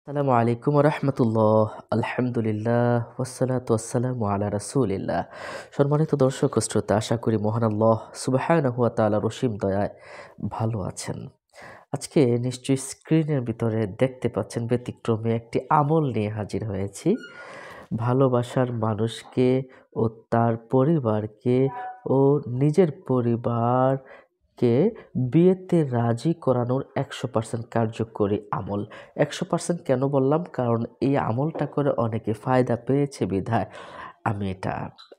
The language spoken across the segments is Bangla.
আসসালামু আলাইকুম রহমতুল্লাহ। আলহামদুলিল্লাহ ওয়াসসালাতু ওয়াসসালামু আলা রাসূলিল্লাহ। সম্মানিত দর্শক ও শ্রোতা, আশা করি মহান আল্লাহ সুবহানাহু ওয়া তাআলার অসীম দয়ায় ভালো আছেন। আজকে নিশ্চয়ই স্ক্রিনের ভিতরে দেখতে পাচ্ছেন ব্যতিক্রমী একটি আমল নিয়ে হাজির হয়েছি। ভালোবাসার মানুষকে ও তার পরিবারকে ও নিজের পরিবারকে বিয়েতে রাজি করানোর ১০০% কার্যকরী আমল। ১০০% কেন বললাম? কারণ এই আমলটা করে অনেকে ফায়দা পেয়েছে বিধায় আমি এটা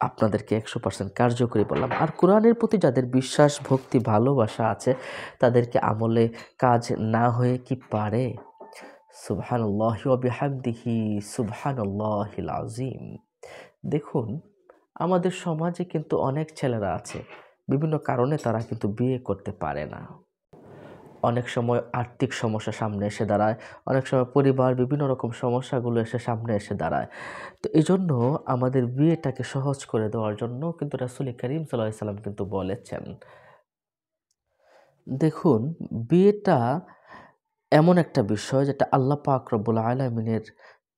আপনাদেরকে ১০০% কার্যকরী বললাম। আর কোরআনের প্রতি যাদের বিশ্বাস, ভক্তি, ভালোবাসা আছে তাদেরকে আমলে কাজ না হয়ে কি পারে? সুবহানাল্লাহি ওয়া বিহামদিহি সুবহানাল্লাহিল আযীম। দেখুন, আমাদের সমাজে কিন্তু অনেক ছেলেরা আছে, বিভিন্ন কারণে তারা কিন্তু বিয়ে করতে পারে না। অনেক সময় আর্থিক সমস্যা সামনে এসে দাঁড়ায়, অনেক সময় পরিবার বিভিন্ন রকম সমস্যাগুলো সামনে এসে দাঁড়ায়। তো এজন্য আমাদের বিয়েটাকে সহজ করে দেওয়ার জন্য কিন্তু রাসূল কারীম সাল্লাল্লাহু আলাইহি সাল্লাম কিন্তু বলেছেন। দেখুন, বিয়েটা এমন একটা বিষয় যেটা আল্লাহ পাক রব্বুল আলামিনের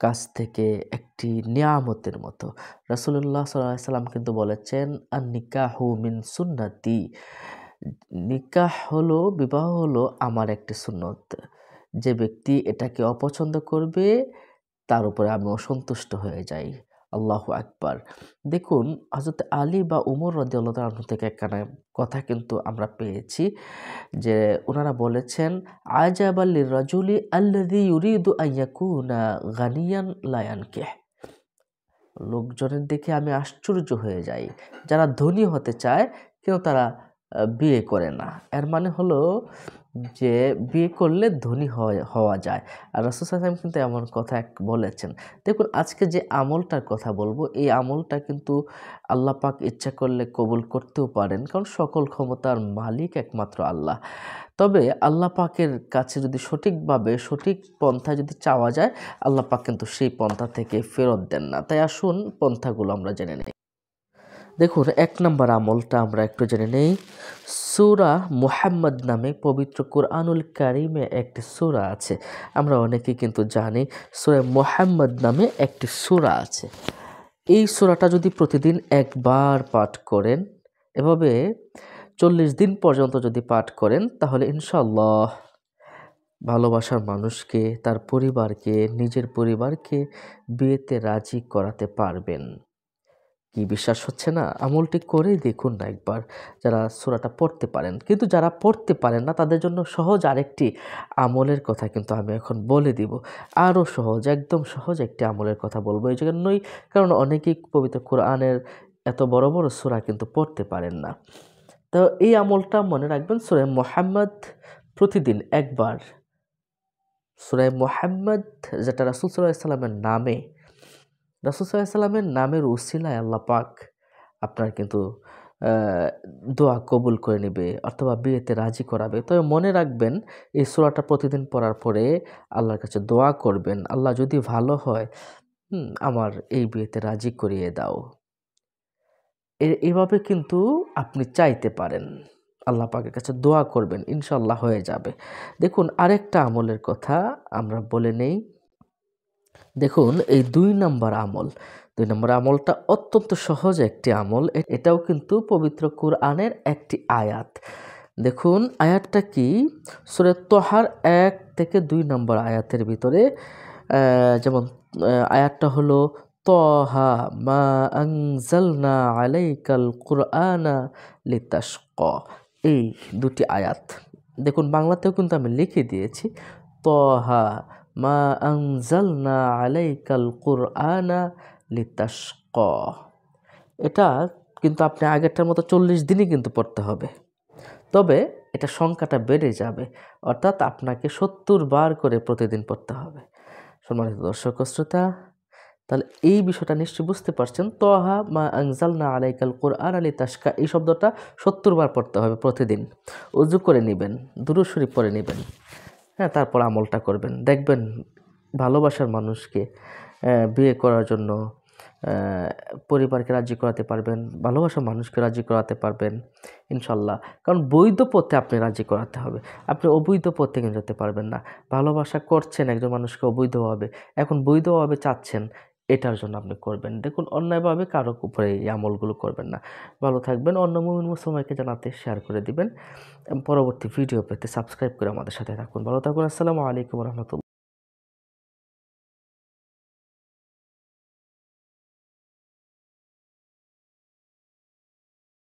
কাছ থেকে একটি নিয়ামতের মতো। রাসূলুল্লাহ সাল্লাল্লাহু আলাইহি সাল্লাম কিন্তু বলেছেন, "আন-নিকাহু মিন সুন্নতি।" নিকাহ হলো, বিবাহ হলো আমার একটি সুন্নত। যে ব্যক্তি এটাকে অপছন্দ করবে তার উপরে আমি অসন্তুষ্ট হয়ে যাই। আল্লাহু আকবার। দেখুন, হযরত আলী বা উমর রাদিয়াল্লাহু তাআলা আনহু থেকে একখানা কথা কিন্তু আমরা পেয়েছি যে উনারা বলেছেন, আজাবাল লির-রাজুলি আল্লাযী ইউরিদু আন ইয়াকুনা গানিয়ান লা ইয়ানকিহ। লোকজনের দেখে আমি আশ্চর্য হয়ে যাই। যারা ধনী হতে চায় কিন্তু তারা বিয়ে করে না। এর মানে হলো যে বিয়ে করলে ধনী হওয়া যায়। আর রাসূল সাল্লাল্লাহু আলাইহি ওয়াসাল্লাম কিন্তু এমন কথা বলেছেন। দেখুন, আজকে যে আমলটার কথা বলবো, এই আমলটা কিন্তু আল্লাহ পাক ইচ্ছা করলে কবুল করতেও পারেন। কারণ সকল ক্ষমতার মালিক একমাত্র আল্লাহ। তবে আল্লাহ পাকের কাছে যদি সঠিকভাবে সঠিক পন্থায় যদি চাওয়া যায়, আল্লাহ পাক কিন্তু সেই পন্থা থেকে ফেরত দেন না। তাই আসুন পন্থাগুলো আমরা জেনে নেই। দেখুন, ১ নম্বর আমলটা আমরা একটু জেনে নেই। সূরা মুহাম্মদ নামে পবিত্র কুরআনুল কারীমে একটি সূরা আছে। আমরা অনেকেই কিন্তু জানি সূরা মুহাম্মদ নামে একটি সূরা আছে। এই সূরাটা যদি প্রতিদিন একবার পাঠ করেন, এভাবে ৪০ দিন পর্যন্ত যদি পাঠ করেন, তাহলে ইনশাআল্লাহ ভালোবাসার মানুষকে, তার পরিবারকে, নিজের পরিবারকে বিয়েতে রাজি করাতে পারবেন। কি বিশ্বাস হচ্ছে না? আমলটি করেই দেখুন না একবার, যারা সূরাটা পড়তে পারেন। কিন্তু যারা পড়তে পারেন না তাদের জন্য সহজ আরেকটি আমলের কথা কিন্তু আমি এখন বলে দিব। আরও সহজ, একদম সহজ একটি আমলের কথা বলবো। এইজন্যই, কারণ অনেকেই পবিত্র কোরআনের এত বড়, বড় সূরা কিন্তু পড়তে পারেন না। তো এই আমলটা মনে রাখবেন, সূরা মুহাম্মদ প্রতিদিন একবার, সূরা মুহাম্মদ যেটা রাসূল সাল্লাল্লাহু আলাইহি সাল্লামের নামে, রাসূল সাল্লাল্লাহু আলাইহি সাল্লামের নামের উসিলায় আল্লাহ পাক আপনার কিন্তু আ দোয়া কবুল করে নিবে অথবা বিয়েতে রাজি করাবে। তবে মনে রাখবেন, এই সূরাটা প্রতিদিন পড়ার পরে আল্লাহর কাছে দোয়া করবেন, আল্লাহ যদি ভালো হয়, আমার এই বিয়েতে রাজি করিয়ে দাও। এভাবে কিন্তু আপনি চাইতে পারেন। আল্লাহ পাকের কাছে দোয়া করবেন, ইনশাআল্লাহ হয়ে যাবে। দেখুন, আরেকটা আমলের কথা আমরা বলে নেই। দেখুন, এই ২ নম্বর আমল, ২ নম্বর আমলটা অত্যন্ত সহজ একটি আমল। এটাও কিন্তু পবিত্র কুরআনের একটি আয়াত। দেখুন আয়াতটা কি? সূরা তহার ১ থেকে ২ নম্বর আয়াতের ভিতরে যেমন আয়াতটা হলো, তহা মা আনজালনা আলাইকাল কুরআনা লিতাশকা। এই ২টি আয়াত। দেখুন, বাংলাতেও কিন্তু আমি লিখে দিয়েছি, তহা মা আনজালনা আলাইকাল কুরআনা লিতাশকা। এটা কিন্তু আপনি আগেরটার মতো ৪০ দিনই কিন্তু পড়তে হবে। তবে এটা সংখ্যাটা বেড়ে যাবে। অর্থাৎ আপনাকে ৭০ বার করে প্রতিদিন পড়তে হবে। সম্মানিত দর্শক ও শ্রোতা, তাহলে এই বিষয়টা নিশ্চয়ই বুঝতে পারছেন। তহা মা আনজালনা আলাইকাল কুরআনা লিতাশকা, এই শব্দটা ৭০ বার পড়তে হবে প্রতিদিন। ওযু করে নিবেন, দুরূদ শরীফ পড়ে নিবেন। হ্যাঁ, তারপর আমলটা করবেন। দেখবেন ভালোবাসার মানুষকে বিয়ে করার জন্য পরিবারকে রাজি করাতে পারবেন, ভালোবাসার মানুষকে রাজি করাতে পারবেন ইনশাল্লাহ। কারণ বৈধ পথে আপনি রাজি করাতে হবে, আপনি অবৈধ পথে কিন্তু যেতে পারবেন না। ভালোবাসা করছেন একজন মানুষকে অবৈধভাবে, এখন বৈধভাবে চাচ্ছেন, এটার জন্য আপনি করবেন। দেখুন, অন্যায়ভাবে কারো উপরে এই আমলগুলো করবেন না। ভালো থাকবেন। অন্য মুমিন মুসলমানকে জানাতে শেয়ার করে দিবেন। পরবর্তী ভিডিও পেতে সাবস্ক্রাইব করে আমাদের সাথে থাকুন। ভালো থাকুন। আসসালামু আলাইকুম রহমতুল্লাহ।